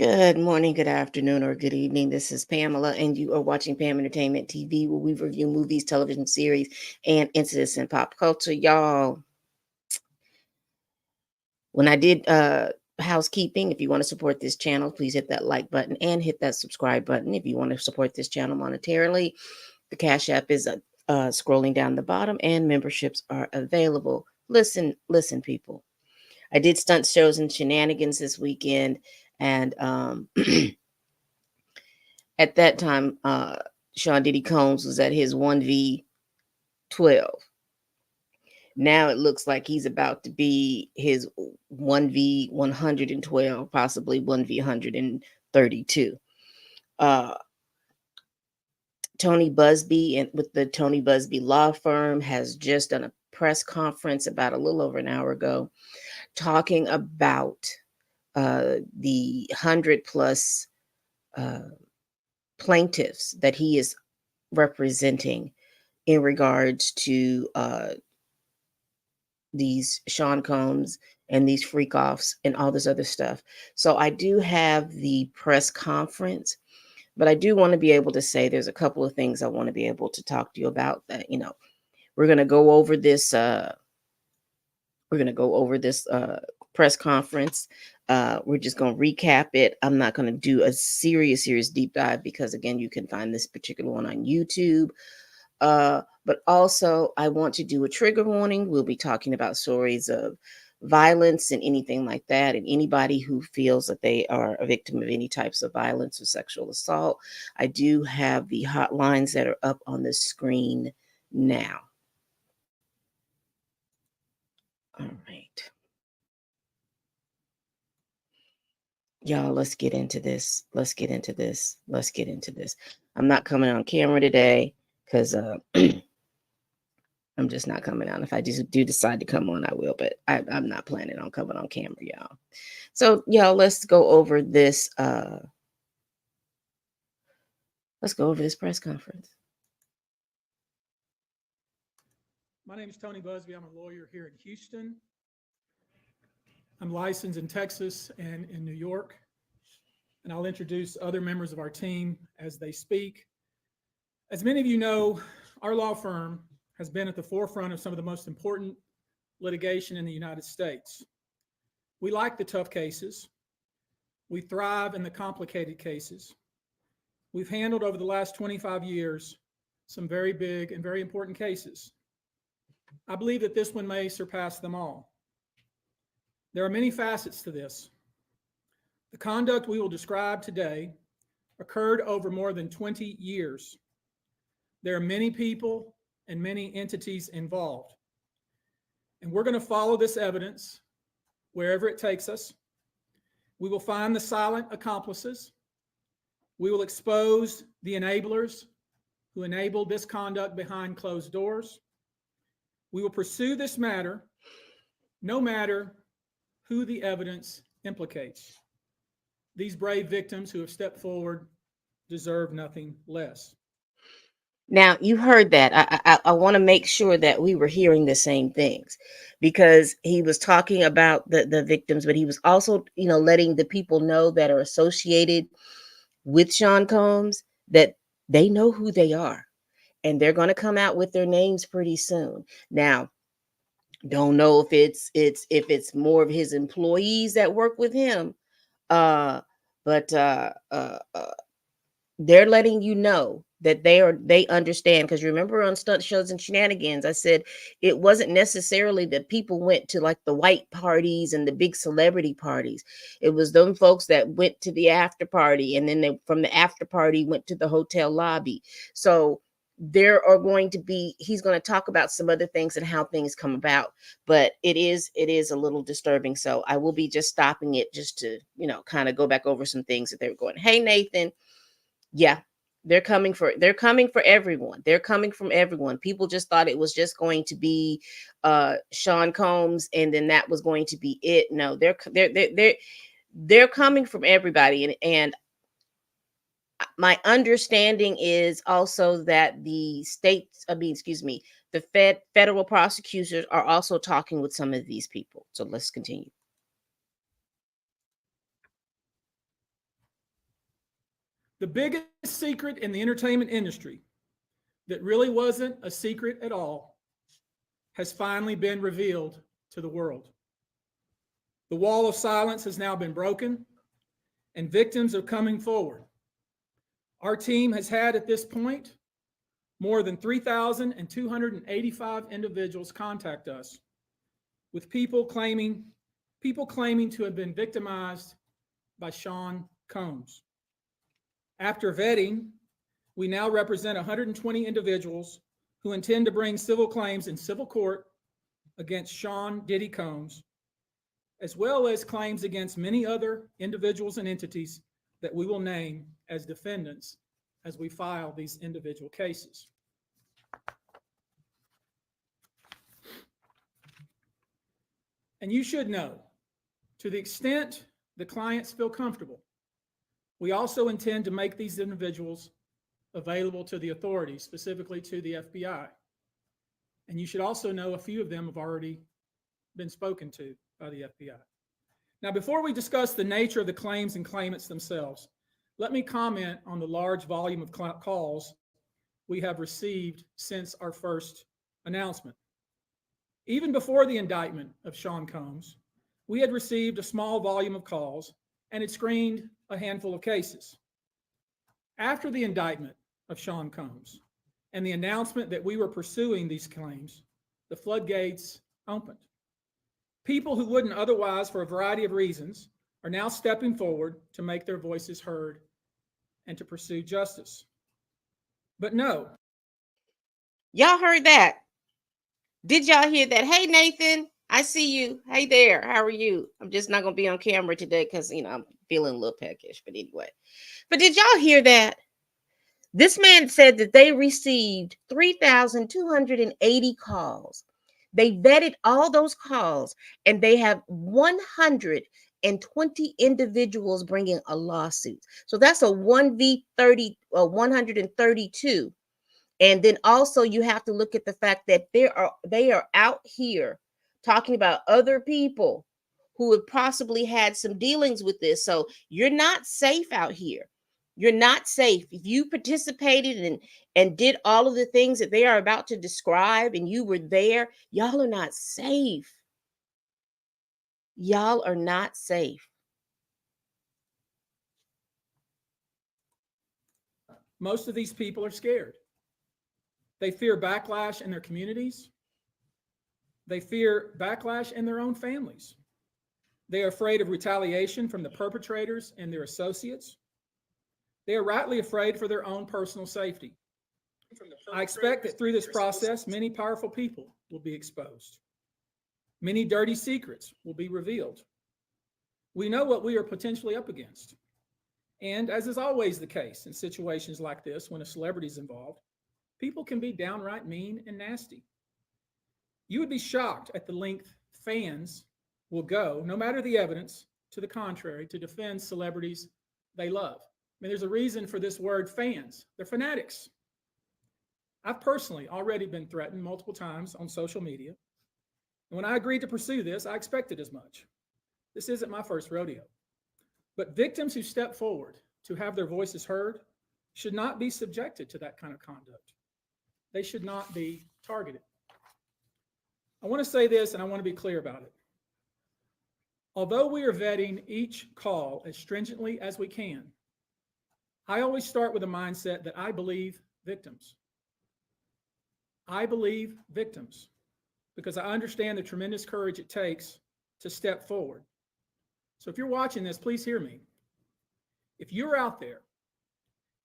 Good morning, good afternoon, or good evening. This is Pamela, and you are watching Pam Entertainment TV, where we review movies, television series, and incidents in pop culture. Y'all, when I did housekeeping, if you want to support this channel, please hit that like button and hit that subscribe button. If you want to support this channel monetarily, the Cash App is scrolling down the bottom, and memberships are available. Listen, people. I did stunt shows and shenanigans this weekend, and at that time, Sean Diddy Combs was at his 1v12. Now it looks like he's about to be his 1v112, possibly 1v132. Uh, Tony Buzbee and with the Tony Buzbee law firm has just done a press conference about a little over an hour ago, talking about the 100 plus plaintiffs that he is representing in regards to these Sean Combs and these freak offs and all this other stuff. So I do have the press conference, but I do want to be able to say there's a couple of things I want to be able to talk to you about. That we're going to go over this. We're going to go over this press conference. We're just going to recap it. I'm not going to do a serious deep dive because, again, you can find this particular one on YouTube. But also, I want to do a trigger warning. We'll be talking about stories of violence and anything like that. And anybody who feels that they are a victim of any types of violence or sexual assault, I do have the hotlines that are up on the screen now. All right. Y'all, let's get into this. I'm not coming on camera today because I'm just not coming on. If I do decide to come on, I will, but I'm not planning on coming on camera, y'all. So, y'all, let's go over this. Let's go over this press conference. My name is Tony Buzbee. I'm a lawyer here in Houston. I'm licensed in Texas and in New York, and I'll introduce other members of our team as they speak. As many of you know, our law firm has been at the forefront of some of the most important litigation in the United States. We like the tough cases. We thrive in the complicated cases. We've handled over the last 25 years some very big and very important cases. I believe that this one may surpass them all. There are many facets to this. The conduct we will describe today occurred over more than 20 years. There are many people and many entities involved. And we're going to follow this evidence wherever it takes us. We will find the silent accomplices. We will expose the enablers who enabled this conduct behind closed doors. We will pursue this matter no matter who the evidence implicates. These brave victims who have stepped forward deserve nothing less. Now, you heard that. I want to make sure that we were hearing the same things, because he was talking about the victims, but he was also, letting the people know that are associated with Sean Combs that they know who they are, and they're going to come out with their names pretty soon. Now, don't know if it's more of his employees that work with him, but they're letting you know that they understand. Because remember, on Stunt Shows and Shenanigans, I said it wasn't necessarily that people went to like the white parties and the big celebrity parties. It was them folks that went to the after party, and then they from the after party went to the hotel lobby. So there are going to be, he's going to talk about some other things and how things come about, but it is a little disturbing. So I will be just stopping it just to kind of go back over some things that they were going, hey Nathan, yeah, they're coming for everyone. They're coming from everyone. People just thought it was just going to be Sean Combs, and then that was going to be it. No, they're coming from everybody. And my understanding is also that the federal prosecutors are also talking with some of these people. So let's continue. The biggest secret in the entertainment industry that really wasn't a secret at all has finally been revealed to the world. The wall of silence has now been broken, and victims are coming forward. Our team has had at this point more than 3,285 individuals contact us with people claiming to have been victimized by Sean Combs. After vetting, we now represent 120 individuals who intend to bring civil claims in civil court against Sean Diddy Combs, as well as claims against many other individuals and entities that we will name as defendants as we file these individual cases. And you should know, to the extent the clients feel comfortable, we also intend to make these individuals available to the authorities, specifically to the FBI. And you should also know a few of them have already been spoken to by the FBI. Now, before we discuss the nature of the claims and claimants themselves, let me comment on the large volume of calls we have received since our first announcement. Even before the indictment of Sean Combs, we had received a small volume of calls and had screened a handful of cases. After the indictment of Sean Combs and the announcement that we were pursuing these claims, the floodgates opened. People who wouldn't otherwise, for a variety of reasons, are now stepping forward to make their voices heard and to pursue justice. But no. Y'all heard that? Did y'all hear that? Hey, Nathan, I see you. Hey there. How are you? I'm just not going to be on camera today because, I'm feeling a little peckish. But anyway. But did y'all hear that? This man said that they received 3,280 calls. They vetted all those calls, and they have 120 individuals bringing a lawsuit. So that's a 1v30, 132. And then also you have to look at the fact that they are out here talking about other people who have possibly had some dealings with this. So you're not safe out here. You're not safe. If you participated and did all of the things that they are about to describe and you were there, y'all are not safe. Y'all are not safe. Most of these people are scared. They fear backlash in their communities. They fear backlash in their own families. They are afraid of retaliation from the perpetrators and their associates. They are rightly afraid for their own personal safety. I expect that through this process, many powerful people will be exposed. Many dirty secrets will be revealed. We know what we are potentially up against. And as is always the case in situations like this, when a celebrity is involved, people can be downright mean and nasty. You would be shocked at the length fans will go, no matter the evidence to the contrary, to defend celebrities they love. I mean, there's a reason for this word fans. They're fanatics. I've personally already been threatened multiple times on social media. And when I agreed to pursue this, I expected as much. This isn't my first rodeo. But victims who step forward to have their voices heard should not be subjected to that kind of conduct. They should not be targeted. I want to say this, and I want to be clear about it. Although we are vetting each call as stringently as we can, I always start with a mindset that I believe victims. I believe victims because I understand the tremendous courage it takes to step forward. So if you're watching this, please hear me. If you're out there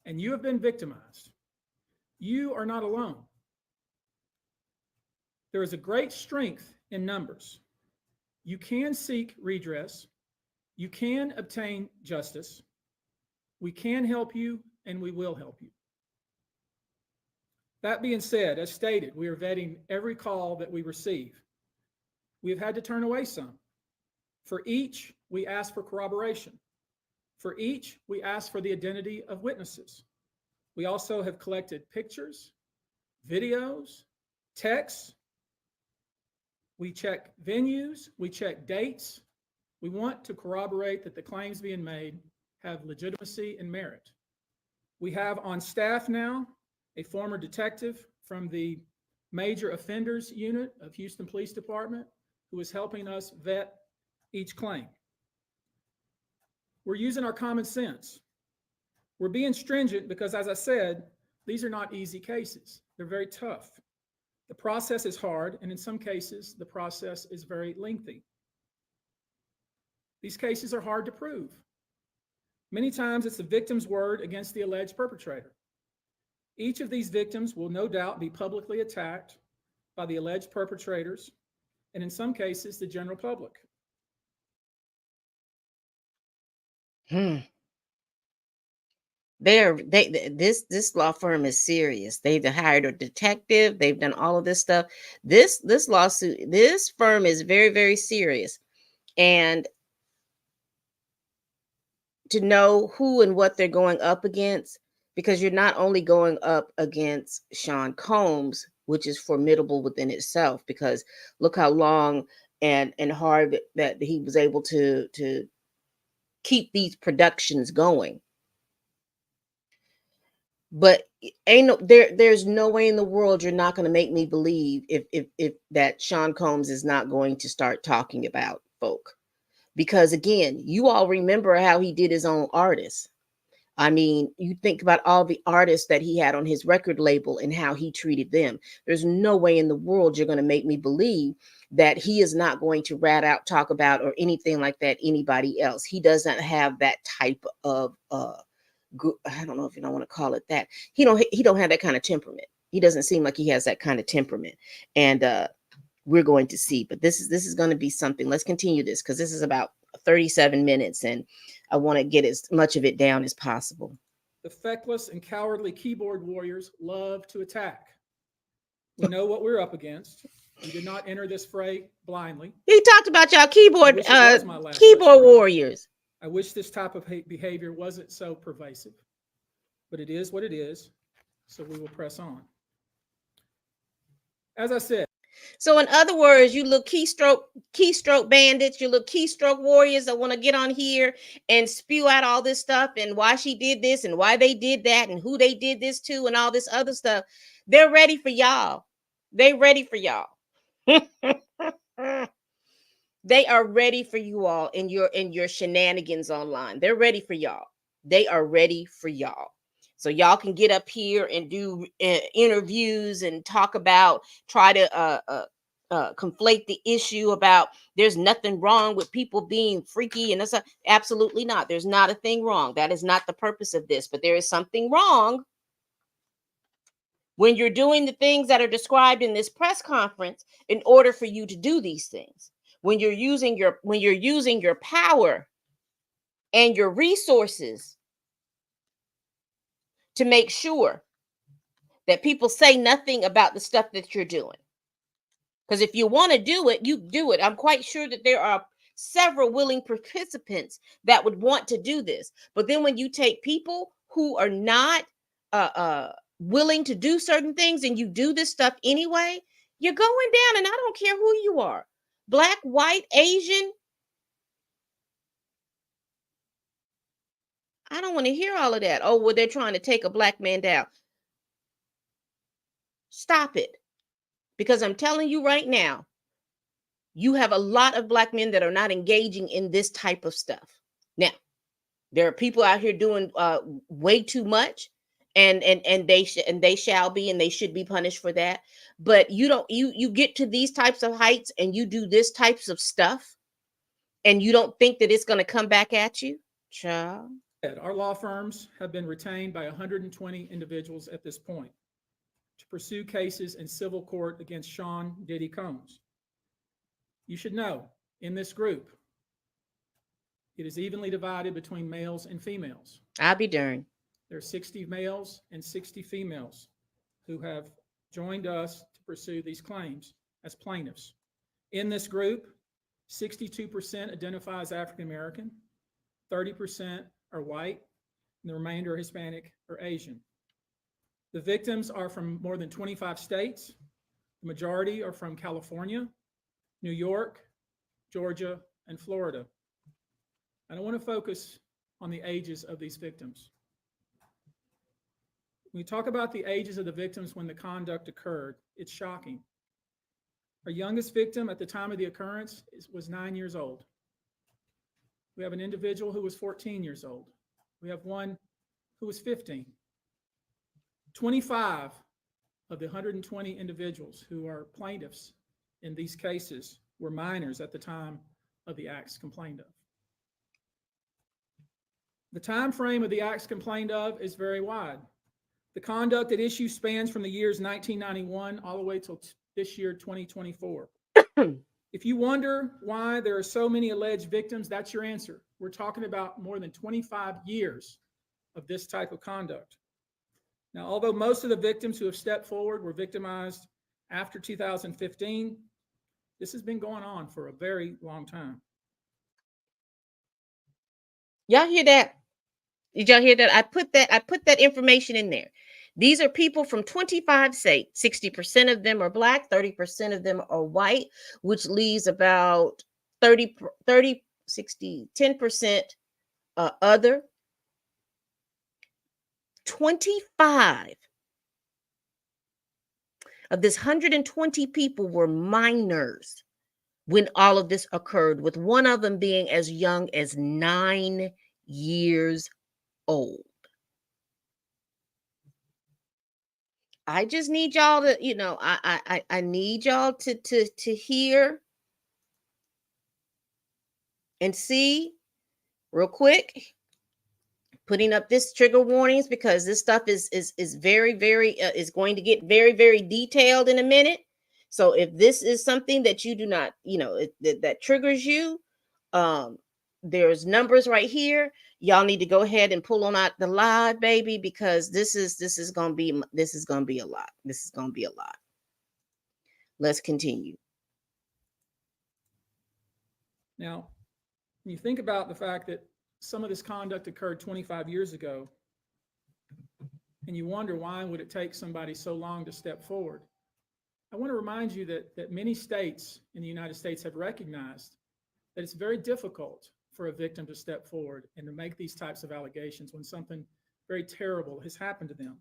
and you have been victimized, you are not alone. There is a great strength in numbers. You can seek redress. You can obtain justice. We can help you, and we will help you. That being said, as stated, we are vetting every call that we receive. We have had to turn away some. For each, we ask for corroboration. For each, we ask for the identity of witnesses. We also have collected pictures, videos, texts. We check venues, we check dates. We want to corroborate that the claims being made have legitimacy and merit. We have on staff now a former detective from the Major Offenders Unit of Houston Police Department who is helping us vet each claim. We're using our common sense. We're being stringent because, as I said, these are not easy cases. They're very tough. The process is hard, and in some cases, the process is very lengthy. These cases are hard to prove. Many times it's the victim's word against the alleged perpetrator. Each of these victims will no doubt be publicly attacked by the alleged perpetrators, and in some cases, the general public. This law firm is serious. They've hired a detective. They've done all of this stuff. This lawsuit, this firm is very, very serious. And to know who and what they're going up against, because you're not only going up against Sean Combs, which is formidable within itself, because look how long and hard that he was able to keep these productions going. But there's no way in the world you're not going to make me believe if that Sean Combs is not going to start talking about folk. Because again, you all remember how he did his own artists. I mean, you think about all the artists that he had on his record label and how he treated them. There's no way in the world you're going to make me believe that he is not going to rat out, talk about, or anything like that anybody else. He doesn't have that type of I don't know if you don't want to call it that. He don't have that kind of temperament. He doesn't seem like he has that kind of temperament. And we're going to see. But this is going to be something. Let's continue this because this is about 37 minutes and I want to get as much of it down as possible. The feckless and cowardly keyboard warriors love to attack. We know what we're up against. We did not enter this fray blindly. He talked about y'all keyboard warriors. I wish this type of behavior wasn't so pervasive, but it is what it is, so we will press on. As I said. So in other words, you little keystroke bandits, you little keystroke warriors that want to get on here and spew out all this stuff and why she did this and why they did that and who they did this to and all this other stuff. They're ready for y'all. They ready for y'all. They are ready for you all in your shenanigans online. They're ready for y'all. They are ready for y'all. So y'all can get up here and do interviews and talk about, try to conflate the issue about there's nothing wrong with people being freaky. And that's absolutely not. There's not a thing wrong. That is not the purpose of this. But there is something wrong when you're doing the things that are described in this press conference in order for you to do these things. When you're using your power and your resources to make sure that people say nothing about the stuff that you're doing. Because if you want to do it, you do it. I'm quite sure that there are several willing participants that would want to do this. But then when you take people who are not willing to do certain things and you do this stuff anyway, you're going down. And I don't care who you are. Black, white, Asian. I don't want to hear all of that. Oh, well, they're trying to take a black man down. Stop it. Because I'm telling you right now, you have a lot of black men that are not engaging in this type of stuff. Now, there are people out here doing way too much, and they shall be, and they should be punished for that. But you get to these types of heights and you do this types of stuff, and you don't think that it's going to come back at you, child. Our law firms have been retained by 120 individuals at this point to pursue cases in civil court against Sean Diddy Combs. You should know, in this group, it is evenly divided between males and females. I'll be darned. There are 60 males and 60 females who have joined us to pursue these claims as plaintiffs. In this group, 62% identify as African American, 30% are white, and the remainder are Hispanic or Asian. The victims are from more than 25 states. The majority are from California, New York, Georgia, and Florida. And I want to focus on the ages of these victims. When we talk about the ages of the victims when the conduct occurred, it's shocking. Our youngest victim at the time of the occurrence was 9 years old. We have an individual who was 14 years old. We have one who was 15. 25 of the 120 individuals who are plaintiffs in these cases were minors at the time of the acts complained of. The time frame of the acts complained of is very wide. The conduct at issue spans from the years 1991 all the way till this year, 2024. If you wonder why there are so many alleged victims, that's your answer. We're talking about more than 25 years of this type of conduct. Now, although most of the victims who have stepped forward were victimized after 2015, this has been going on for a very long time. Y'all hear that? Did y'all hear that? I put that information in there. These are people from 25 states. 60% of them are Black, 30% of them are white, which leaves about 30, 60, 10% other. 25 of this 120 people were minors when all of this occurred, with one of them being as young as 9 years old. I just need y'all to, I need y'all to hear and see real quick. Putting up this trigger warnings because this stuff is very, very is going to get very, very detailed in a minute. So if this is something that you do not, that triggers you, there's numbers right here. Y'all need to go ahead and pull on out the live, baby, because this is gonna be a lot. This is gonna be a lot. Let's continue. Now, when you think about the fact that some of this conduct occurred 25 years ago, and you wonder why would it take somebody so long to step forward, I want to remind you that many states in the United States have recognized that it's very difficult for a victim to step forward and to make these types of allegations when something very terrible has happened to them.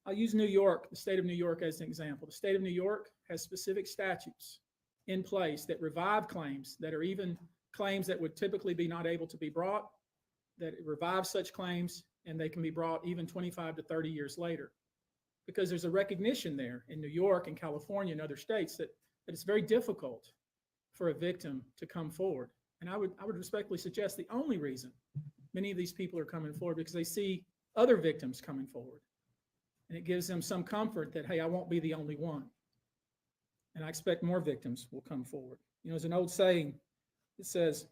I'll use New York, the state of New York, as an example. The state of New York has specific statutes in place that revive claims that are even claims that would typically be not able to be brought, that revive such claims, and they can be brought even 25 to 30 years later. Because there's a recognition there in New York and California and other states that it's very difficult for a victim to come forward. And I would respectfully suggest the only reason many of these people are coming forward because they see other victims coming forward. And it gives them some comfort that, hey, I won't be the only one. And I expect more victims will come forward. There's an old saying that says,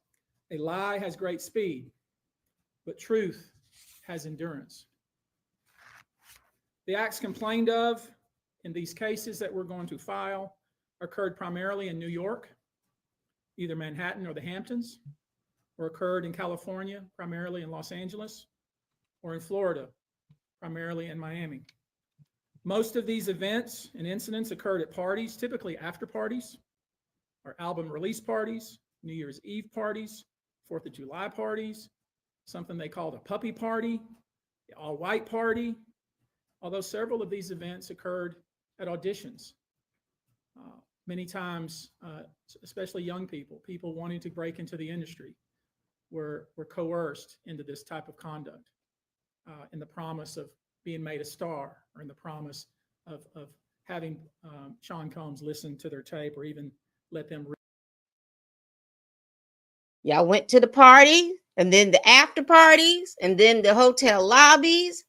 a lie has great speed, but truth has endurance. The acts complained of in these cases that we're going to file occurred primarily in New York, either Manhattan or the Hamptons, or occurred in California, primarily in Los Angeles, or in Florida, primarily in Miami. Most of these events and incidents occurred at parties, typically after parties, or album release parties, New Year's Eve parties, 4th of July parties, something they called a puppy party, the all-white party, although several of these events occurred at auditions. Many times, especially young people wanting to break into the industry, were coerced into this type of conduct in the promise of being made a star or in the promise of having Sean Combs listen to their tape or even let them read. Y'all went to the party and then the after parties and then the hotel lobbies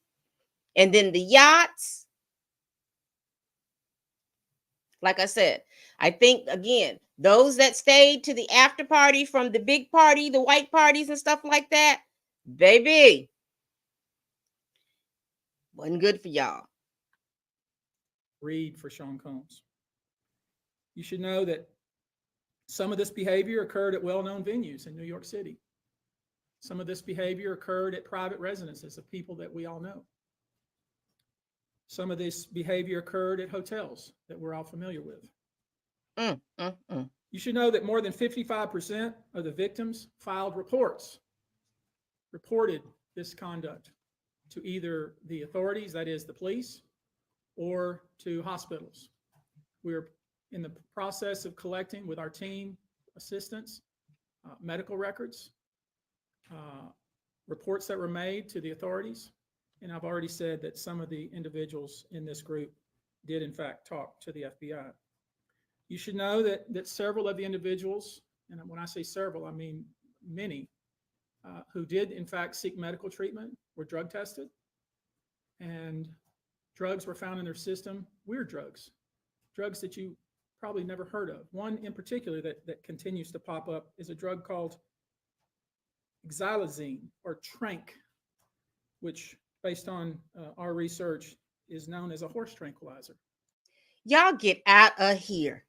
and then the yachts. Like I said, I think, again, those that stayed to the after party from the big party, the white parties and stuff like that, baby, wasn't good for y'all. Read for Sean Combs. You should know that some of this behavior occurred at well-known venues in New York City. Some of this behavior occurred at private residences of people that we all know. Some of this behavior occurred at hotels that we're all familiar with. You should know that more than 55% of the victims filed reported this conduct to either the authorities, that is the police, or to hospitals. We're in the process of collecting with our team assistants, medical records, reports that were made to the authorities. And I've already said that some of the individuals in this group did in fact talk to the FBI. You should know that several of the individuals, and when I say several, I mean many, who did in fact seek medical treatment were drug tested, and drugs were found in their system, weird drugs that you probably never heard of. One in particular that continues to pop up is a drug called xylazine or trank, which based on our research is known as a horse tranquilizer. Y'all get out of here.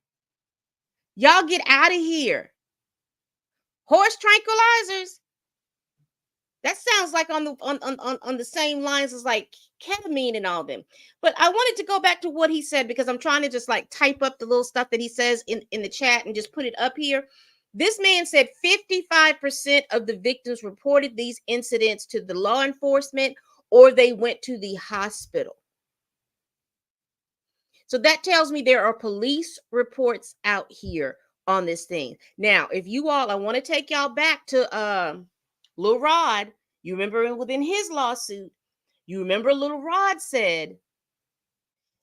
Y'all get out of here. Horse tranquilizers? That sounds like on the same lines as like ketamine and all them. But I wanted to go back to what he said because I'm trying to just like type up the little stuff that he says in the chat and just put it up here. This man said 55% of the victims reported these incidents to the law enforcement or they went to the hospital. So that tells me there are police reports out here on this thing. Now, if you all, I want to take y'all back to Lil Rod. You remember within his lawsuit, you remember Lil Rod said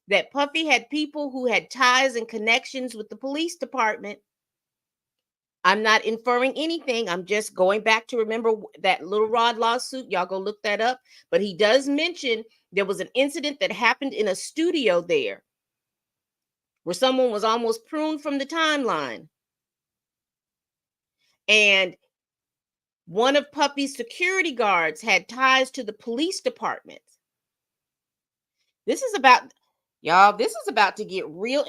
that Puffy had people who had ties and connections with the police department. I'm not inferring anything. I'm just going back to remember that Lil Rod lawsuit. Y'all go look that up. But he does mention there was an incident that happened in a studio there where someone was almost pruned from the timeline. And one of Puffy's security guards had ties to the police department. This is about, y'all, this is about to get real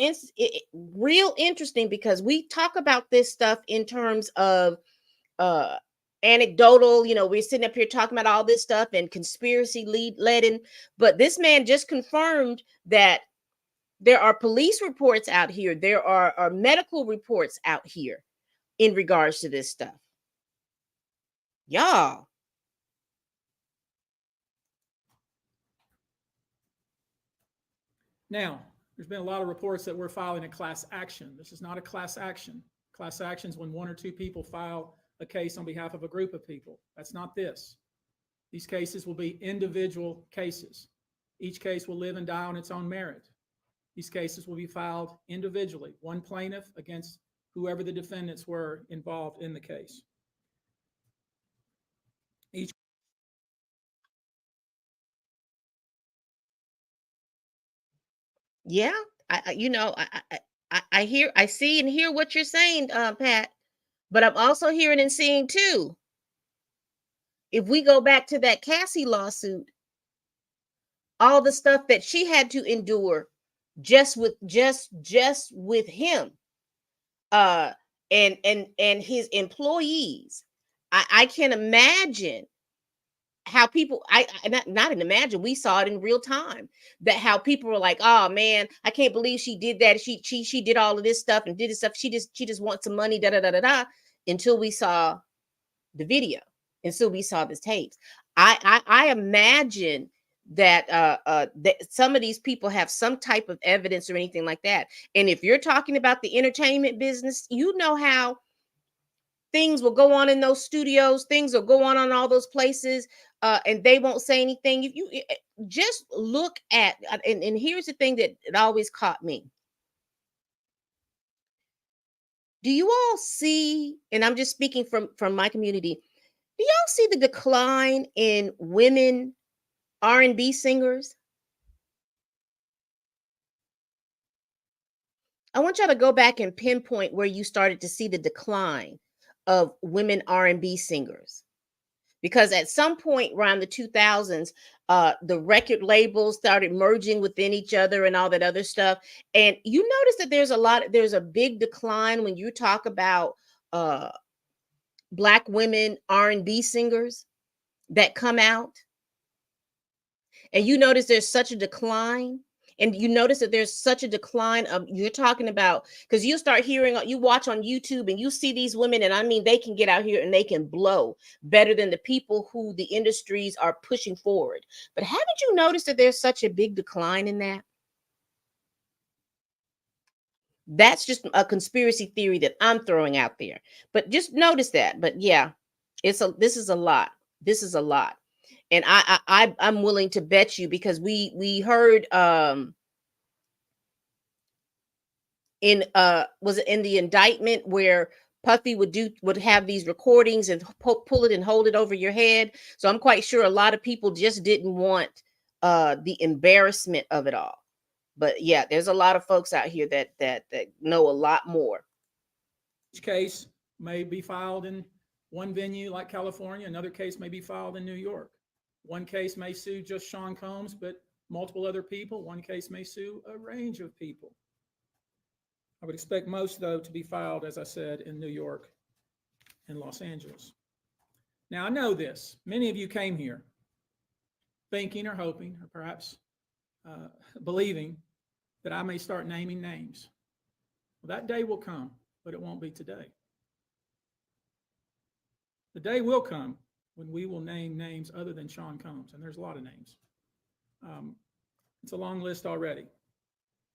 interesting because we talk about this stuff in terms of anecdotal, we're sitting up here talking about all this stuff and conspiracy leading, but this man just confirmed that there are police reports out here. There are medical reports out here in regards to this stuff. Y'all. Now, there's been a lot of reports that we're filing a class action. This is not a class action. Class action is when one or two people file a case on behalf of a group of people. That's not this. These cases will be individual cases. Each case will live and die on its own merit. These cases will be filed individually, one plaintiff against whoever the defendants were involved in the case. Yeah, I hear, I see and hear what you're saying, Pat, but I'm also hearing and seeing too. If we go back to that Cassie lawsuit, all the stuff that she had to endure just with him, and his employees, I can imagine how people, I not imagine, we saw it in real time, that how people were like, oh man, I can't believe she did that. She did all of this stuff and did this stuff. She just wants some money, da da da da da, until we saw the video, until we saw the tapes. I imagine that that some of these people have some type of evidence or anything like that. And if you're talking about the entertainment business, you know how things will go on in those studios, things will go on all those places, and they won't say anything. If you just look at, and here's the thing that it always caught me. Do you all see, and I'm just speaking from my community, do y'all see the decline in women R&B singers? I want y'all to go back and pinpoint where you started to see the decline of women R&B singers. Because at some point around the 2000s, the record labels started merging within each other and all that other stuff. And you notice that there's a big decline when you talk about Black women R&B singers that come out. And you notice there's such a decline. And you notice that there's such a decline of, you're talking about, because you start hearing, you watch on YouTube and you see these women, and I mean, they can get out here and they can blow better than the people who the industries are pushing forward. But haven't you noticed that there's such a big decline in that? That's just a conspiracy theory that I'm throwing out there. But just notice that. But yeah, this is a lot. This is a lot. And I'm willing to bet you, because we heard in was it in the indictment where Puffy would have these recordings and pull it and hold it over your head. So I'm quite sure a lot of people just didn't want the embarrassment of it all. But yeah, there's a lot of folks out here that know a lot more. Each case may be filed in one venue like California, another case may be filed in New York. One case may sue just Sean Combs, but multiple other people. One case may sue a range of people. I would expect most, though, to be filed, as I said, in New York and Los Angeles. Now, I know this. Many of you came here thinking or hoping or perhaps believing that I may start naming names. Well, that day will come, but it won't be today. The day will come when we will name names other than Sean Combs, and there's a lot of names. It's a long list already.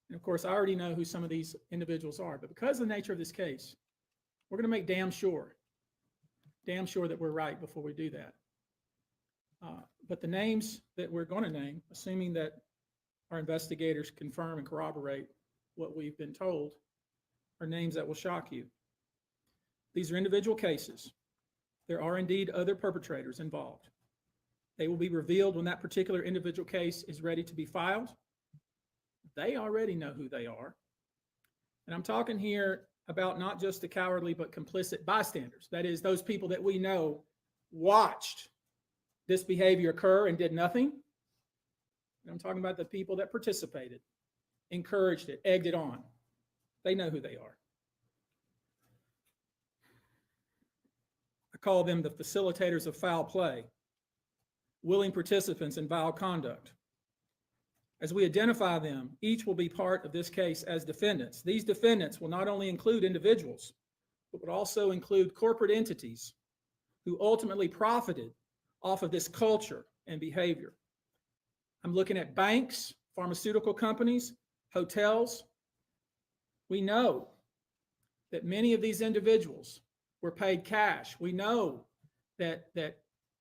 And of course, I already know who some of these individuals are, but because of the nature of this case, we're going to make damn sure that we're right before we do that. But the names that we're going to name, assuming that our investigators confirm and corroborate what we've been told, are names that will shock you. These are individual cases. There are indeed other perpetrators involved. They will be revealed when that particular individual case is ready to be filed. They already know who they are. And I'm talking here about not just the cowardly but complicit bystanders. That is, those people that we know watched this behavior occur and did nothing. And I'm talking about the people that participated, encouraged it, egged it on. They know who they are. I call them the facilitators of foul play, willing participants in vile conduct. As we identify them, each will be part of this case as defendants. These defendants will not only include individuals, but would also include corporate entities who ultimately profited off of this culture and behavior. I'm looking at banks, pharmaceutical companies, hotels. We know that many of these individuals were paid cash. We know that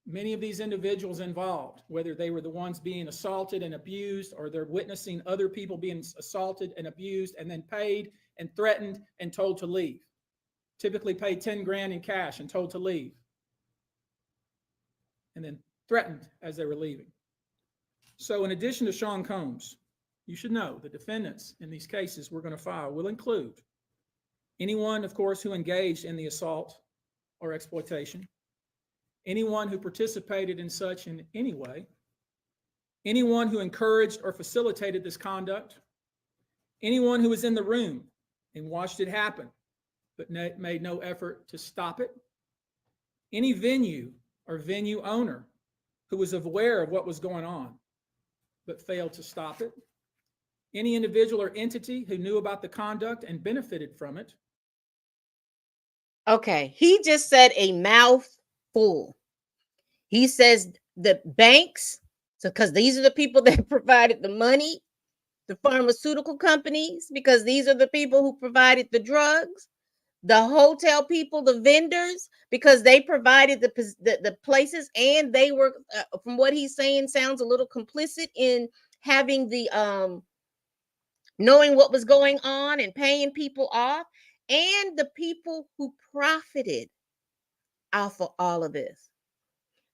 many of these individuals involved, whether they were the ones being assaulted and abused, or they're witnessing other people being assaulted and abused and then paid and threatened and told to leave. Typically paid 10 grand in cash and told to leave. And then threatened as they were leaving. So in addition to Sean Combs, you should know the defendants in these cases we're going to file will include anyone, of course, who engaged in the assault or exploitation, anyone who participated in such in any way, anyone who encouraged or facilitated this conduct, anyone who was in the room and watched it happen but made no effort to stop it, any venue or venue owner who was aware of what was going on but failed to stop it, any individual or entity who knew about the conduct and benefited from it. Okay, he just said a mouthful. He says the banks, so because these are the people that provided the money, the pharmaceutical companies, because these are the people who provided the drugs, the hotel people, the vendors, because they provided the places, and they were, from what he's saying, sounds a little complicit in having the knowing what was going on and paying people off, and the people who profited off of all of this.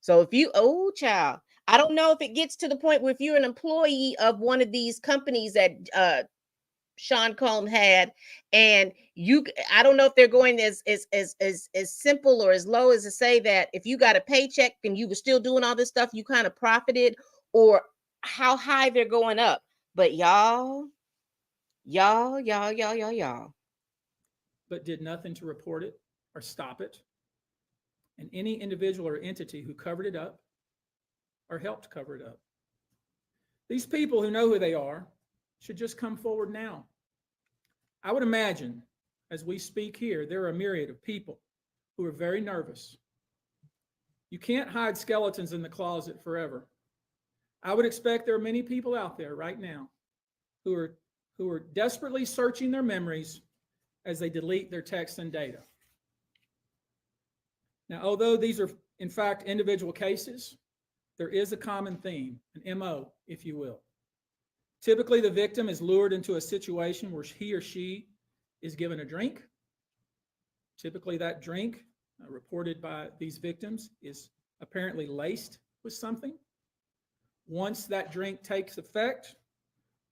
So if you, oh child, I don't know if it gets to the point where if you're an employee of one of these companies that Sean Combs had, and you, I don't know if they're going as simple or as low as to say that if you got a paycheck and you were still doing all this stuff, you kind of profited, or how high they're going up. But y'all, But did nothing to report it or stop it. And any individual or entity who covered it up or helped cover it up. These people who know who they are should just come forward now. I would imagine, as we speak here, there are a myriad of people who are very nervous. You can't hide skeletons in the closet forever. I would expect there are many people out there right now who are desperately searching their memories as they delete their texts and data. Now, although these are in fact individual cases, there is a common theme, an MO, if you will. Typically, the victim is lured into a situation where he or she is given a drink. Typically, that drink, reported by these victims, is apparently laced with something. Once that drink takes effect,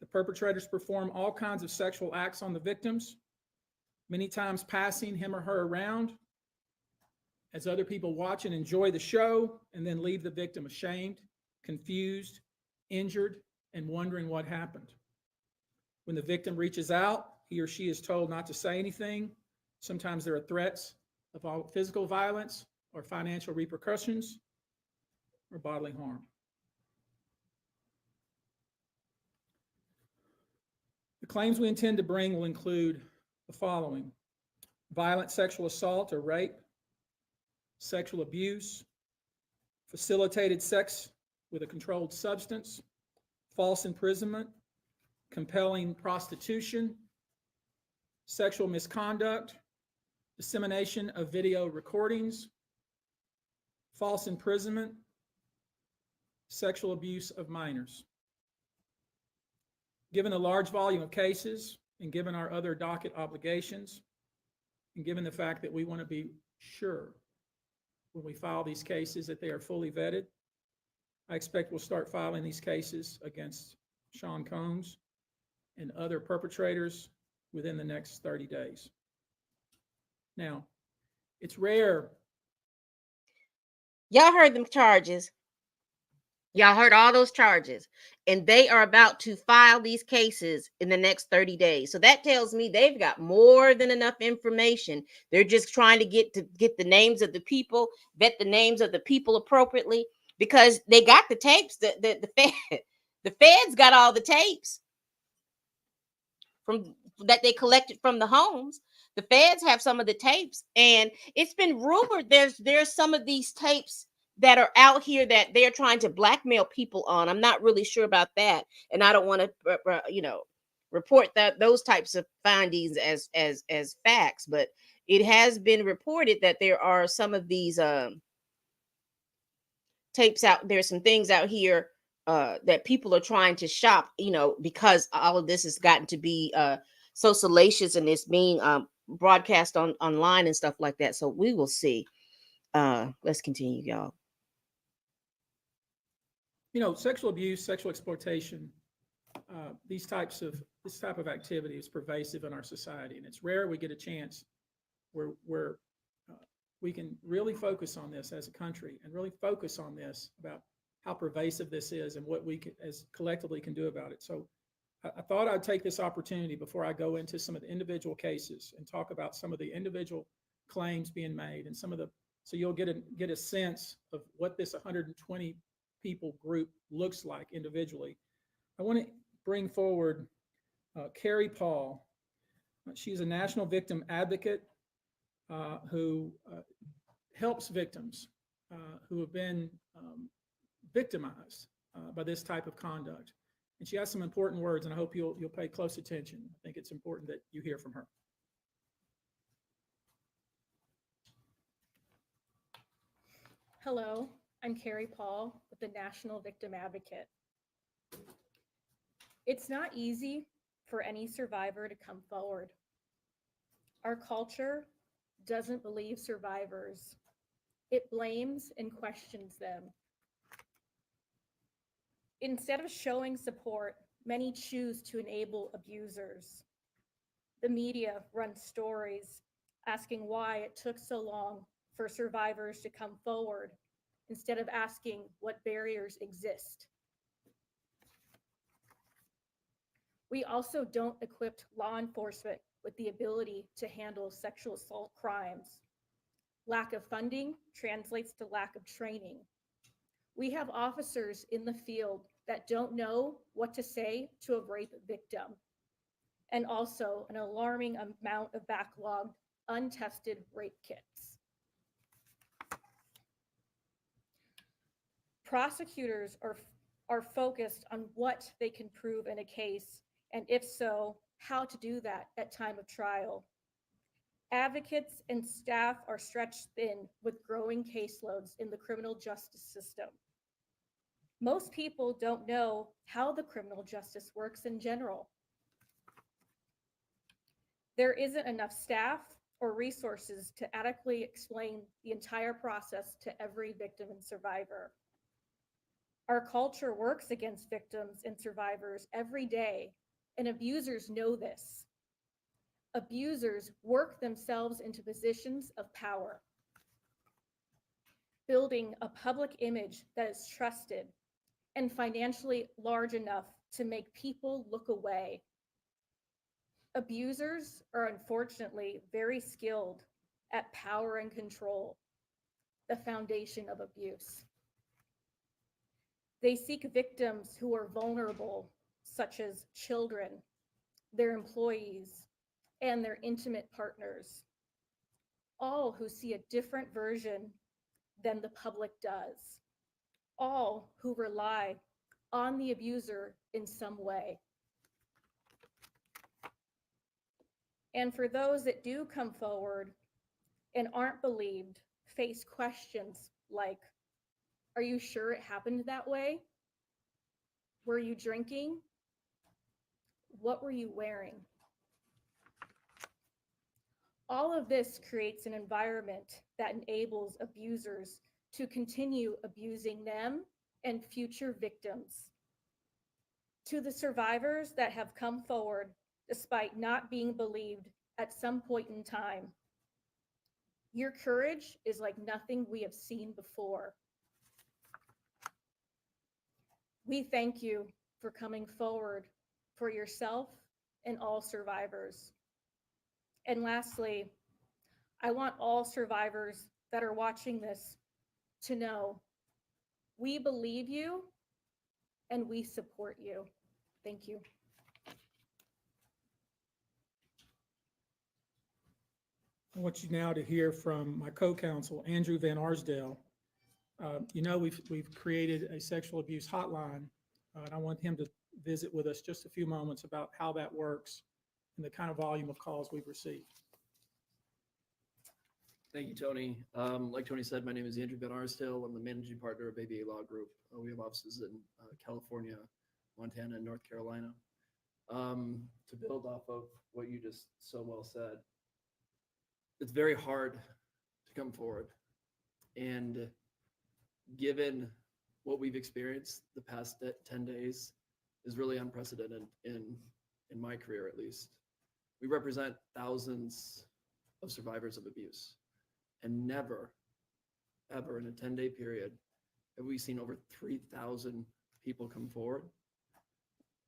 the perpetrators perform all kinds of sexual acts on the victims, many times passing him or her around as other people watch and enjoy the show, and then leave the victim ashamed, confused, injured, and wondering what happened. When the victim reaches out, he or she is told not to say anything. Sometimes there are threats of physical violence or financial repercussions or bodily harm. The claims we intend to bring will include the following: violent sexual assault or rape, sexual abuse, facilitated sex with a controlled substance, false imprisonment, compelling prostitution, sexual misconduct, dissemination of video recordings, false imprisonment, sexual abuse of minors. Given the large volume of cases, and given our other docket obligations, and given the fact that we want to be sure when we file these cases that they are fully vetted, I expect we'll start filing these cases against Sean Combs and other perpetrators within the next 30 days. Now, it's rare. Y'all heard them charges. Y'all heard all those charges, and they are about to file these cases in the next 30 days. So that tells me they've got more than enough information. They're just trying to get the names of the people, vet the names of the people appropriately, because they got the tapes. The feds got all the tapes from that they collected from the homes. The feds have some of the tapes, and it's been rumored there's some of these tapes that are out here that they're trying to blackmail people on. I'm not really sure about that, and I don't want to, report that those types of findings as facts. But it has been reported that there are some of these tapes out. There's some things out here that people are trying to shop, because all of this has gotten to be so salacious, and it's being broadcast online and stuff like that. So we will see. Let's continue, y'all. Sexual abuse, sexual exploitation, this type of activity is pervasive in our society, and it's rare we get a chance where we can really focus on this as a country and really focus on this about how pervasive this is and what we as collectively can do about it. So I thought I'd take this opportunity before I go into some of the individual cases and talk about some of the individual claims being made and so you'll get a sense of what this 120 people group looks like individually. I want to bring forward Carrie Paul. She's a national victim advocate who helps victims who have been victimized by this type of conduct. And she has some important words, and I hope you'll pay close attention. I think it's important that you hear from her. Hello, I'm Carrie Paul with the National Victim Advocate. It's not easy for any survivor to come forward. Our culture doesn't believe survivors. It blames and questions them. Instead of showing support, many choose to enable abusers. The media runs stories asking why it took so long for survivors to come forward instead of asking what barriers exist. We also don't equip law enforcement with the ability to handle sexual assault crimes. Lack of funding translates to lack of training. We have officers in the field that don't know what to say to a rape victim, and also an alarming amount of backlogged, untested rape kits. Prosecutors are focused on what they can prove in a case, and if so, how to do that at time of trial. Advocates and staff are stretched thin with growing caseloads in the criminal justice system. Most people don't know how the criminal justice works in general. There isn't enough staff or resources to adequately explain the entire process to every victim and survivor. Our culture works against victims and survivors every day, and abusers know this. Abusers work themselves into positions of power, building a public image that is trusted and financially large enough to make people look away. Abusers are unfortunately very skilled at power and control, the foundation of abuse. They seek victims who are vulnerable, such as children, their employees, and their intimate partners, all who see a different version than the public does, all who rely on the abuser in some way. And for those that do come forward and aren't believed, face questions like, are you sure it happened that way? Were you drinking? What were you wearing? All of this creates an environment that enables abusers to continue abusing them and future victims. To the survivors that have come forward despite not being believed at some point in time, your courage is like nothing we have seen before. We thank you for coming forward for yourself and all survivors. And lastly, I want all survivors that are watching this to know we believe you and we support you. Thank you. I want you now to hear from my co-counsel, Andrew Van Arsdale. We've created a sexual abuse hotline, and I want him to visit with us just a few moments about how that works and the kind of volume of calls we've received. Thank you, Tony. Like Tony said, my name is Andrew Van Arsdale. I'm the managing partner of ABA Law Group. We have offices in California, Montana, and North Carolina. To build off of what you just so well said, it's very hard to come forward. And given what we've experienced the past 10 days is really unprecedented in my career, at least. We represent thousands of survivors of abuse, and never, ever in a 10-day period have we seen over 3,000 people come forward,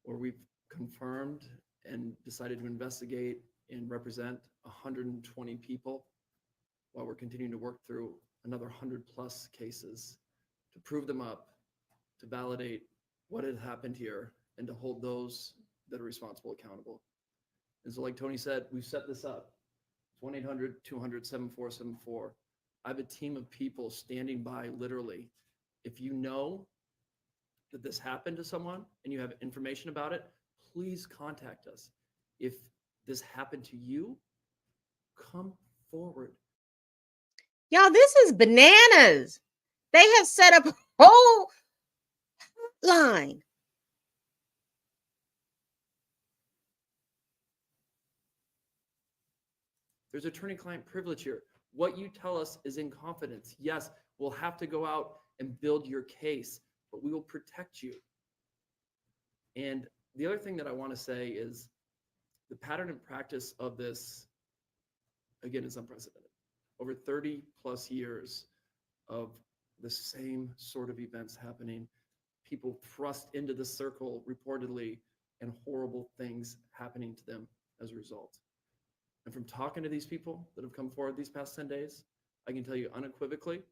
or we've confirmed and decided to investigate and represent 120 people, while we're continuing to work through another 100 plus cases to prove them up, to validate what had happened here, and to hold those that are responsible accountable. And so, like Tony said, we've set this up. 1-800-200-7474. I have a team of people standing by, literally. If you know that this happened to someone and you have information about it, please contact us. If this happened to you, come forward. Y'all, this is bananas. They have set up a whole line. There's attorney-client privilege here. What you tell us is in confidence. Yes, we'll have to go out and build your case, but we will protect you. And the other thing that I want to say is the pattern and practice of this, again, is unprecedented. Over 30 plus years of the same sort of events happening, people thrust into the circle reportedly, and horrible things happening to them as a result. And from talking to these people that have come forward these past 10 days, I can tell you unequivocally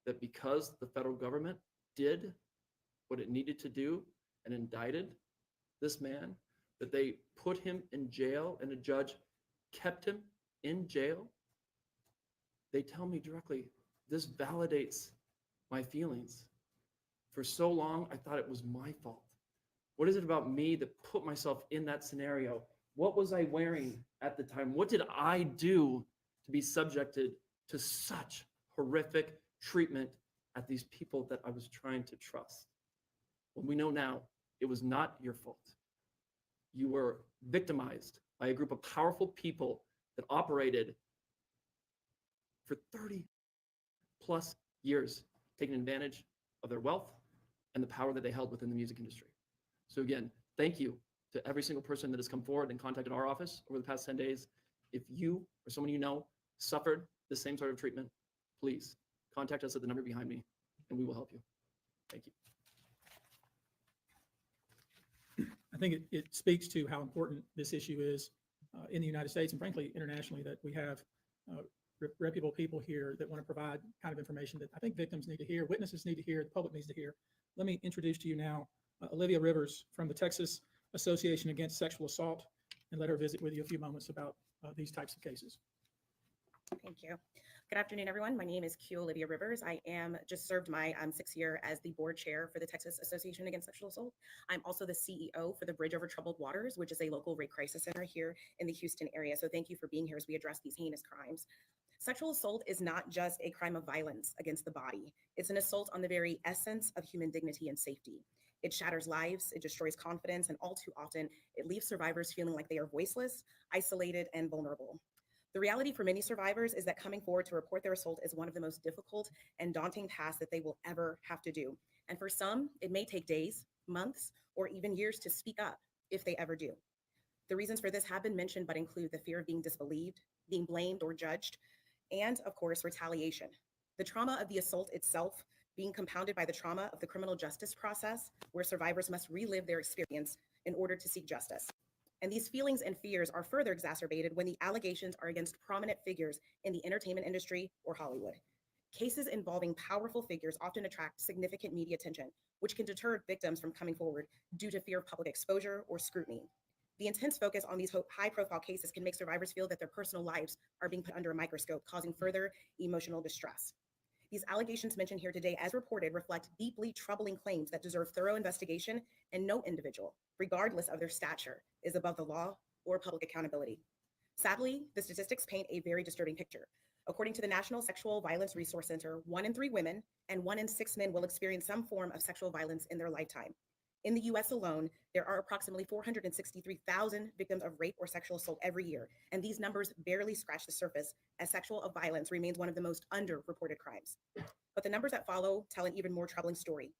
that because the federal government did what it needed to do and indicted this man, that they put him in jail and a judge kept him in jail, they tell me directly, this validates my feelings. For so long, I thought it was my fault. What is it about me that put myself in that scenario? What was I wearing at the time? What did I do to be subjected to such horrific treatment at these people that I was trying to trust? When we know now, it was not your fault. You were victimized by a group of powerful people that operated for 30 plus years, taking advantage of their wealth and the power that they held within the music industry. So again, thank you to every single person that has come forward and contacted our office over the past 10 days. If you or someone you know suffered the same sort of treatment, please contact us at the number behind me and we will help you. Thank you. I think it speaks to how important this issue is in the United States and frankly, internationally, that we have reputable people here that want to provide kind of information that I think victims need to hear, witnesses need to hear, the public needs to hear. Let me introduce to you now Olivia Rivers from the Texas Association Against Sexual Assault, and let her visit with you a few moments about these types of cases. Thank you. Good afternoon, everyone. My name is Q Olivia Rivers. I am just served my 6th year as the board chair for the Texas Association Against Sexual Assault. I'm also the CEO for the Bridge Over Troubled Waters, which is a local rape crisis center here in the Houston area. So thank you for being here as we address these heinous crimes. Sexual assault is not just a crime of violence against the body. It's an assault on the very essence of human dignity and safety. It shatters lives, it destroys confidence, and all too often, it leaves survivors feeling like they are voiceless, isolated, and vulnerable. The reality for many survivors is that coming forward to report their assault is one of the most difficult and daunting tasks that they will ever have to do. And for some, it may take days, months, or even years to speak up if they ever do. The reasons for this have been mentioned, but include the fear of being disbelieved, being blamed or judged, and of course, retaliation. The trauma of the assault itself being compounded by the trauma of the criminal justice process, where survivors must relive their experience in order to seek justice. And these feelings and fears are further exacerbated when the allegations are against prominent figures in the entertainment industry or Hollywood. Cases involving powerful figures often attract significant media attention, which can deter victims from coming forward due to fear of public exposure or scrutiny. The intense focus on these high-profile cases can make survivors feel that their personal lives are being put under a microscope, causing further emotional distress. These allegations mentioned here today, as reported, reflect deeply troubling claims that deserve thorough investigation, and no individual, regardless of their stature, is above the law or public accountability. Sadly, the statistics paint a very disturbing picture. According to the National Sexual Violence Resource Center, 1 in 3 women and 1 in 6 men will experience some form of sexual violence in their lifetime. In the US alone, there are approximately 463,000 victims of rape or sexual assault every year, and these numbers barely scratch the surface, as sexual violence remains one of the most underreported crimes. But the numbers that follow tell an even more troubling story.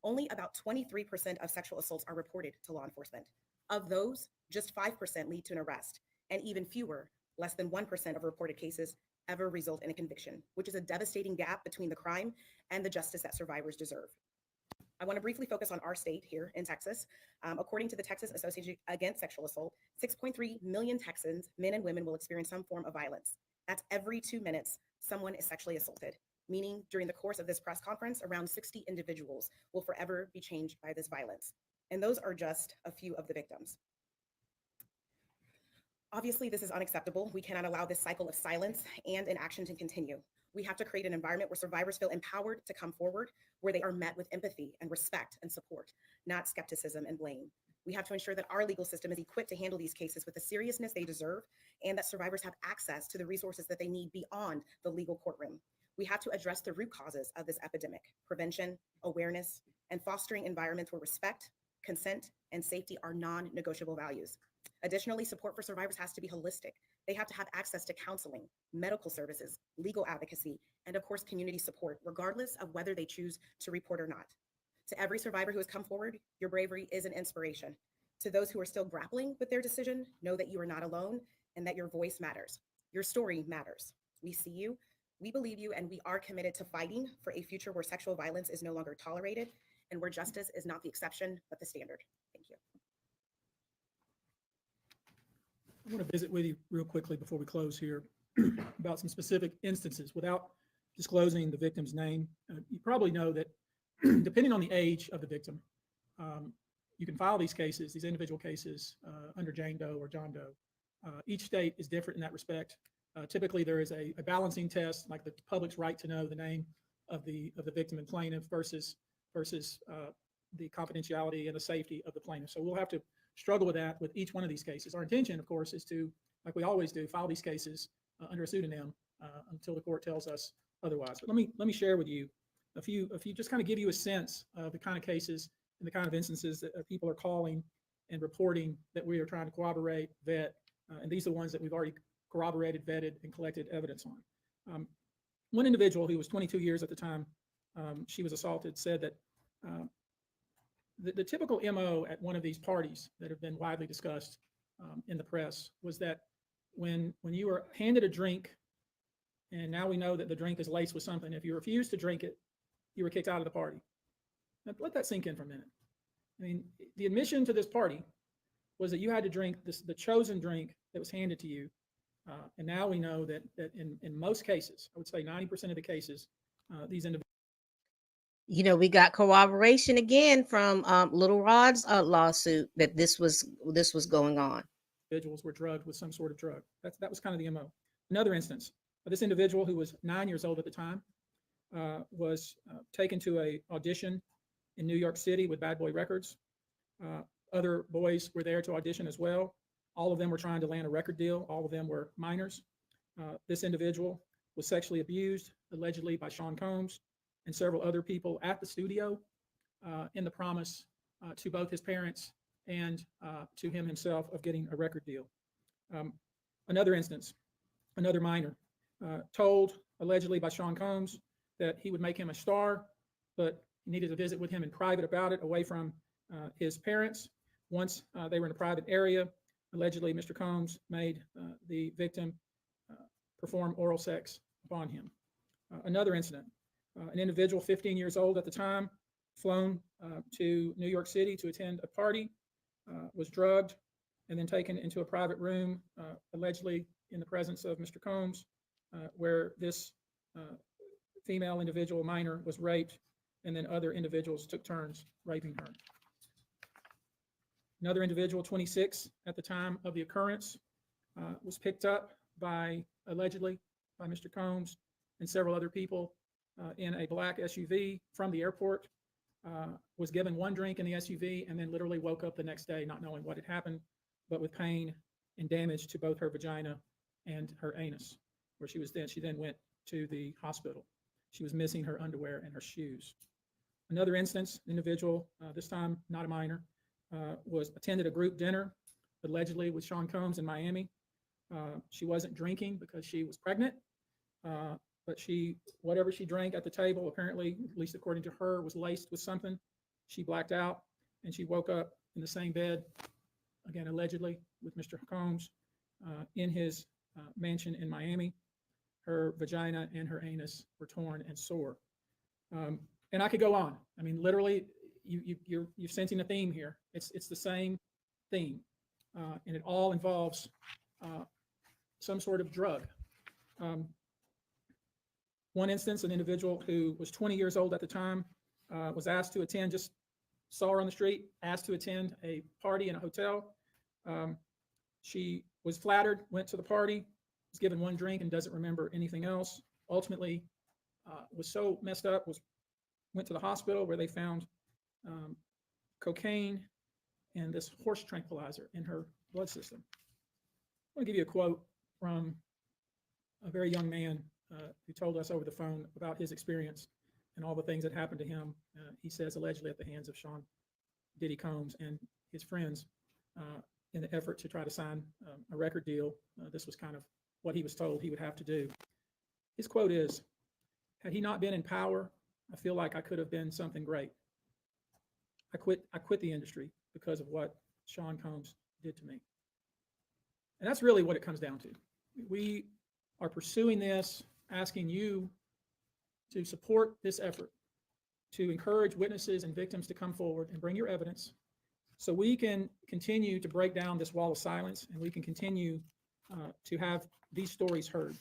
Only about 23% of sexual assaults are reported to law enforcement. Of those, just 5% lead to an arrest, and even fewer, less than 1% of reported cases, ever result in a conviction, which is a devastating gap between the crime and the justice that survivors deserve. I want to briefly focus on our state here in Texas. According to the Texas Association Against Sexual Assault, 6.3 million Texans, men and women, will experience some form of violence. That's every 2 minutes, someone is sexually assaulted, meaning during the course of this press conference, around 60 individuals will forever be changed by this violence. And those are just a few of the victims. Obviously, this is unacceptable. We cannot allow this cycle of silence and inaction to continue. We have to create an environment where survivors feel empowered to come forward, where they are met with empathy and respect and support, not skepticism and blame. We have to ensure that our legal system is equipped to handle these cases with the seriousness they deserve, and that survivors have access to the resources that they need beyond the legal courtroom. We have to address the root causes of this epidemic: prevention, awareness, and fostering environments where respect, consent, and safety are non-negotiable values. Additionally, support for survivors has to be holistic. They have to have access to counseling, medical services, legal advocacy, and of course, community support, regardless of whether they choose to report or not. To every survivor who has come forward, your bravery is an inspiration. To those who are still grappling with their decision, know that you are not alone and that your voice matters. Your story matters. We see you, we believe you, and we are committed to fighting for a future where sexual violence is no longer tolerated and where justice is not the exception, but the standard. Thank you. I want to visit with you real quickly before we close here about some specific instances without disclosing the victim's name. You probably know that depending on the age of the victim, you can file these cases, these individual cases, under Jane Doe or John Doe. Each state is different in that respect. Typically, there is a balancing test, like the public's right to know the name of the victim and plaintiff versus the confidentiality and the safety of the plaintiff. So we'll have to struggle with that with each one of these cases. Our intention, of course, is to, like we always do, file these cases under a pseudonym until the court tells us otherwise. But let me share with you a few, just kind of give you a sense of the kind of cases and the kind of instances that people are calling and reporting that we are trying to corroborate, vet, and these are the ones that we've already corroborated, vetted, and collected evidence on. One individual who was 22 years at the time she was assaulted said that the typical MO at one of these parties that have been widely discussed in the press was that when you were handed a drink, and now we know that the drink is laced with something, if you refused to drink it, you were kicked out of the party. Now, let that sink in for a minute. I mean, the admission to this party was that you had to drink the chosen drink that was handed to you. And now we know that in most cases, I would say 90% of the cases, these individuals. You know, we got corroboration again from Little Rod's lawsuit that this was going on. Individuals were drugged with some sort of drug. That was kind of the MO. Another instance, this individual who was 9 years old at the time was taken to a audition in New York City with Bad Boy Records. Other boys were there to audition as well. All of them were trying to land a record deal. All of them were minors. This individual was sexually abused, allegedly by Sean Combs and several other people at the studio in the promise to both his parents and to him himself of getting a record deal. Another instance, another minor, told allegedly by Sean Combs that he would make him a star, but he needed to visit with him in private about it, away from his parents. Once they were in a private area, allegedly Mr. Combs made the victim perform oral sex upon him. Another incident, an individual 15 years old at the time, flown to New York City to attend a party, was drugged, and then taken into a private room, allegedly in the presence of Mr. Combs, where this female individual minor was raped, and then other individuals took turns raping her. Another individual, 26 at the time of the occurrence, was picked up allegedly by Mr. Combs and several other people in a black SUV from the airport, was given one drink in the SUV, and then literally woke up the next day not knowing what had happened, but with pain and damage to both her vagina and her anus, where she then went to the hospital. She was missing her underwear and her shoes. Another instance, individual, this time not a minor, attended a group dinner, allegedly with Sean Combs in Miami. She wasn't drinking because she was pregnant, but whatever she drank at the table, apparently, at least according to her, was laced with something. She blacked out, and she woke up in the same bed, again, allegedly, with Mr. Combs in his mansion in Miami. Her vagina and her anus were torn and sore. And I could go on. I mean, literally, you're sensing a theme here. It's the same theme, and it all involves some sort of drug. One instance, an individual who was 20 years old at the time was asked to attend, just saw her on the street, asked to attend a party in a hotel. She was flattered, went to the party, was given one drink and doesn't remember anything else. Ultimately, was so messed up, went to the hospital where they found cocaine and this horse tranquilizer in her blood system. I want to give you a quote from a very young man who told us over the phone about his experience and all the things that happened to him. He says allegedly at the hands of Sean Diddy Combs and his friends in the effort to try to sign a record deal. This was kind of what he was told he would have to do. His quote is, "Had he not been in power, I feel like I could have been something great. I quit the industry because of what Sean Combs did to me." And that's really what it comes down to. We are pursuing this, asking you to support this effort, to encourage witnesses and victims to come forward and bring your evidence so we can continue to break down this wall of silence, and we can continue to have these stories heard.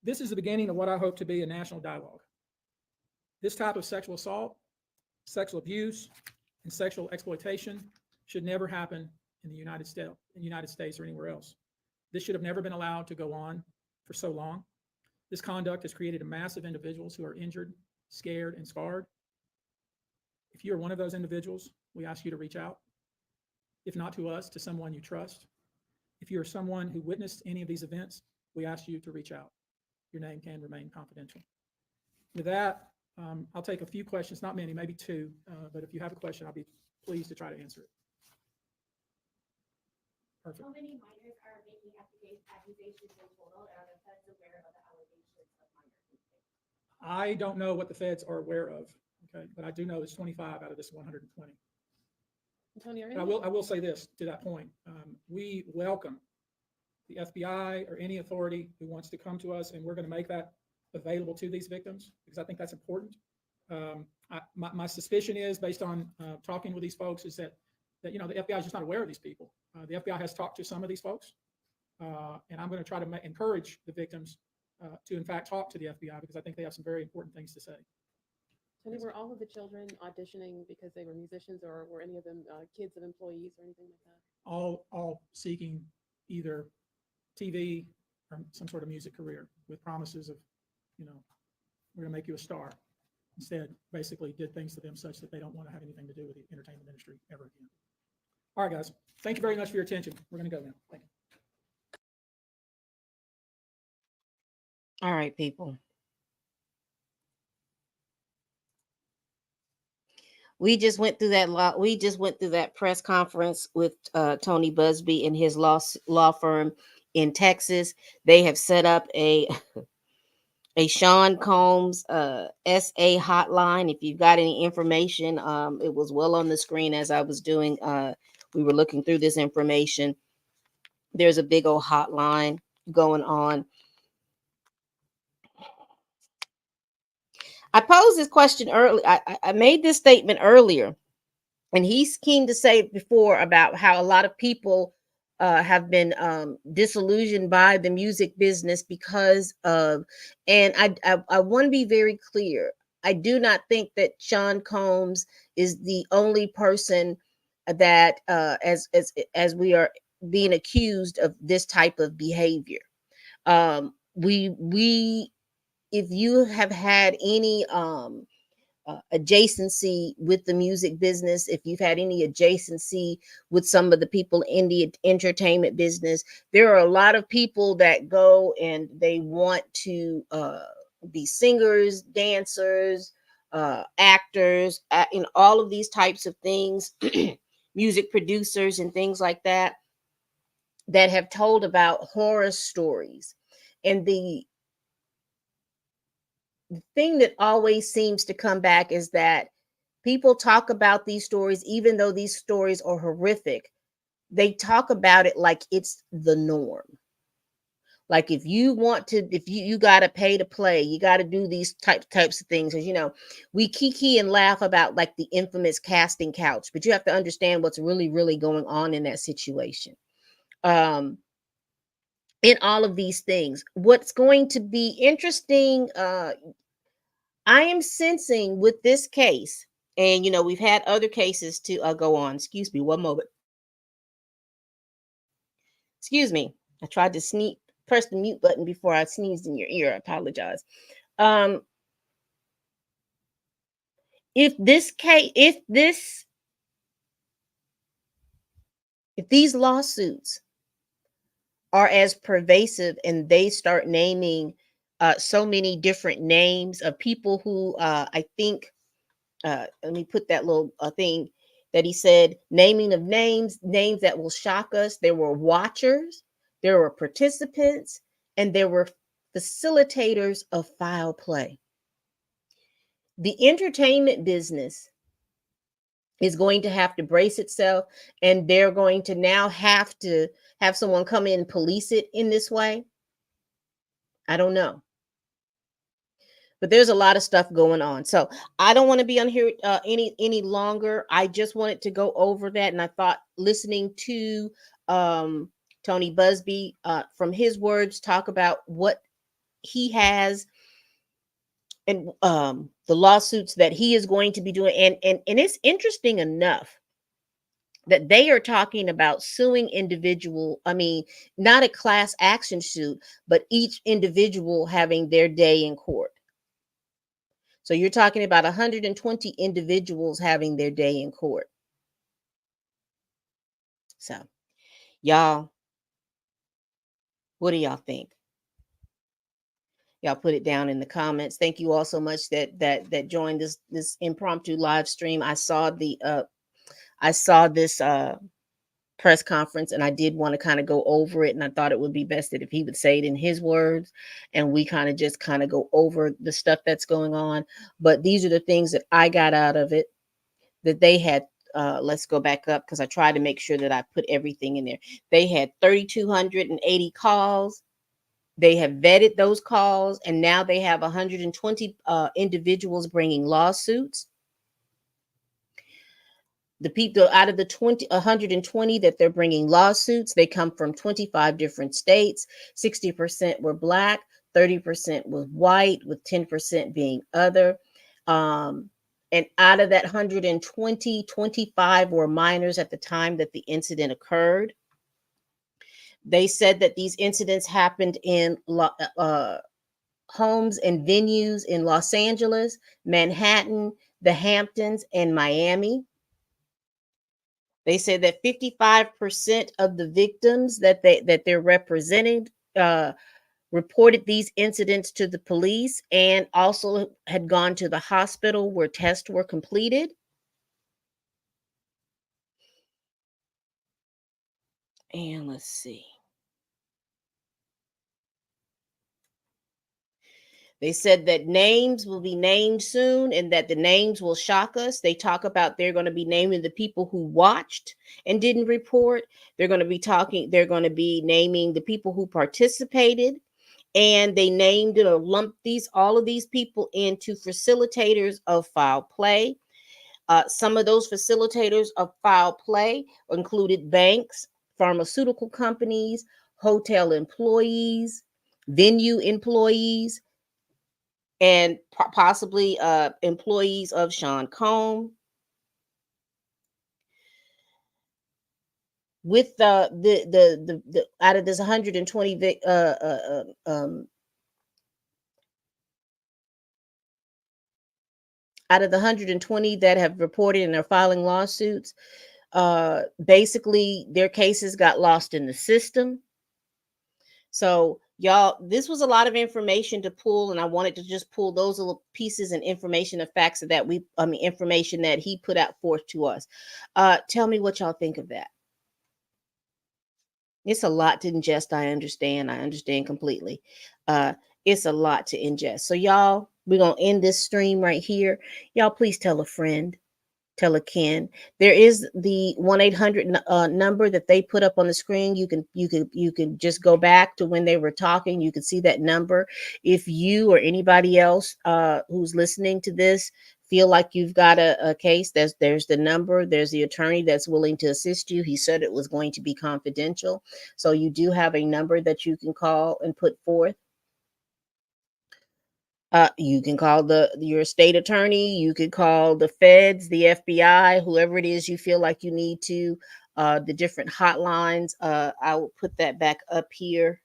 This is the beginning of what I hope to be a national dialogue. This type of sexual assault, sexual abuse, and sexual exploitation should never happen in the United States or anywhere else. This should have never been allowed to go on for so long. This conduct has created a mass of individuals who are injured, scared, and scarred. If you are one of those individuals, we ask you to reach out. If not to us, to someone you trust. If you are someone who witnessed any of these events, we ask you to reach out. Your name can remain confidential. With that, I'll take a few questions, not many, maybe two, but if you have a question, I'll be pleased to try to answer it. Perfect. How many minors are making accusations in total, and are the feds aware of the allegations of minor raping? I don't know what the feds are aware of, okay, but I do know it's 25 out of this 120. Tony, I will say this to that point. We welcome the FBI or any authority who wants to come to us, and we're going to make that available to these victims because I think that's important. My suspicion is, based on talking with these folks, is that the FBI is just not aware of these people. The FBI has talked to some of these folks, and I'm going to try to encourage the victims to, in fact, talk to the FBI because I think they have some very important things to say. Tony, were all of the children auditioning because they were musicians, or were any of them kids of employees or anything like that? All seeking either TV or some sort of music career with promises of, we're going to make you a star. Instead, basically did things to them such that they don't want to have anything to do with the entertainment industry ever again. All right, guys. Thank you very much for your attention. We're going to go now. Thank you. All right, people. We just went through that press conference with Tony Buzbee and his law firm in Texas. They have set up a Sean Combs SA hotline. If you've got any information, it was well on the screen as I was doing. We were looking through this information. There's a big old hotline going on. I posed this question early. I made this statement earlier, and he's keen to say before about how a lot of people have been disillusioned by the music business because of, and I want to be very clear. I do not think that Sean Combs is the only person that as we are being accused of this type of behavior. We if you have had any adjacency with the music business, if you've had any adjacency with some of the people in the entertainment business, there are a lot of people that go and they want to be singers, dancers, actors, all of these types of things, music producers and things like that, that have told about horror stories. And the thing that always seems to come back is that people talk about these stories, even though these stories are horrific, they talk about it like it's the norm. Like if you got to pay to play, you got to do these types of things. As we kiki and laugh about like the infamous casting couch, but you have to understand what's really, really going on in that situation. In all of these things, what's going to be interesting, I am sensing with this case, and we've had other cases to go on. Excuse me, one moment. Excuse me. I tried to press the mute button before I sneezed in your ear. I apologize. If these lawsuits are as pervasive and they start naming so many different names of people who I think, let me put that little thing that he said, naming of names that will shock us. There were watchers, there were participants, and there were facilitators of foul play. The entertainment business is going to have to brace itself, and they're going to now have to have someone come in and police it in this way. I don't know. But there's a lot of stuff going on. So I don't want to be on here any longer. I just wanted to go over that. And I thought listening to Tony Buzbee from his words talk about what he has and the lawsuits that he is going to be doing, and it's interesting enough that they are talking about suing individual, I mean, not a class action suit, but each individual having their day in court. So you're talking about 120 individuals having their day in court. So, y'all, what do y'all think? Y'all put it down in the comments. Thank you all so much that joined this impromptu live stream. I saw this press conference, and I did want to kind of go over it, and I thought it would be best that if he would say it in his words and we kind of just kind of go over the stuff that's going on. But these are the things that I got out of it, that they had. Let's go back up, because I tried to make sure that I put everything in there. They had 3,280 calls. They have vetted those calls, and now they have 120 individuals bringing lawsuits. The people out of the 120 that they're bringing lawsuits, they come from 25 different states. 60% were Black, 30% was white, with 10% being other. And out of that 120, 25 were minors at the time that the incident occurred. They said that these incidents happened in homes and venues in Los Angeles, Manhattan, the Hamptons, and Miami. They said that 55% of the victims that they're representing reported these incidents to the police, and also had gone to the hospital where tests were completed. And let's see. They said that names will be named soon, and that the names will shock us. They talk about they're going to be naming the people who watched and didn't report. They're going to be naming the people who participated, and they named or lumped all of these people into facilitators of foul play. Some of those facilitators of foul play included banks, pharmaceutical companies, hotel employees, venue employees, and possibly employees of Sean Combs. With the out of this 120 out of the 120 that have reported and are filing lawsuits, basically their cases got lost in the system. So y'all, this was a lot of information to pull, and I wanted to just pull those little pieces and information of facts that information that he put out forth to us. Tell me what y'all think of that. It's a lot to ingest. I understand completely. It's a lot to ingest. So y'all, we're gonna end this stream right here. Y'all, please tell a friend, tell a kin. There is the 1-800 number that they put up on the screen. You can just go back to when they were talking. You can see that number. If you or anybody else who's listening to this feel like you've got a case, there's the number. There's the attorney that's willing to assist you. He said it was going to be confidential, so you do have a number that you can call and put forth. You can call your state attorney. You can call the feds, the FBI, whoever it is you feel like you need to. The different hotlines. I will put that back up here.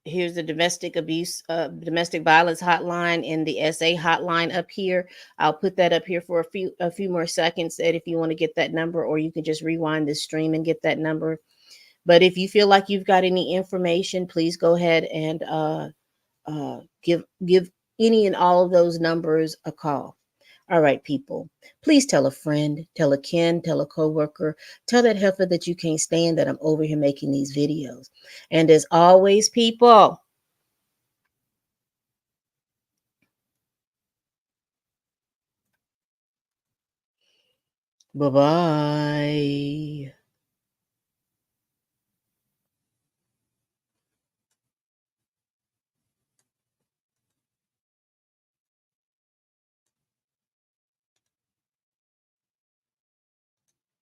Here's the domestic violence hotline and the SA hotline up here. I'll put that up here for a few more seconds, Ed, if you want to get that number, or you can just rewind this stream and get that number. But if you feel like you've got any information, please go ahead and give any and all of those numbers a call. All right, people, please tell a friend, tell a kin, tell a coworker, tell that heifer that you can't stand that I'm over here making these videos. And as always, people, bye-bye.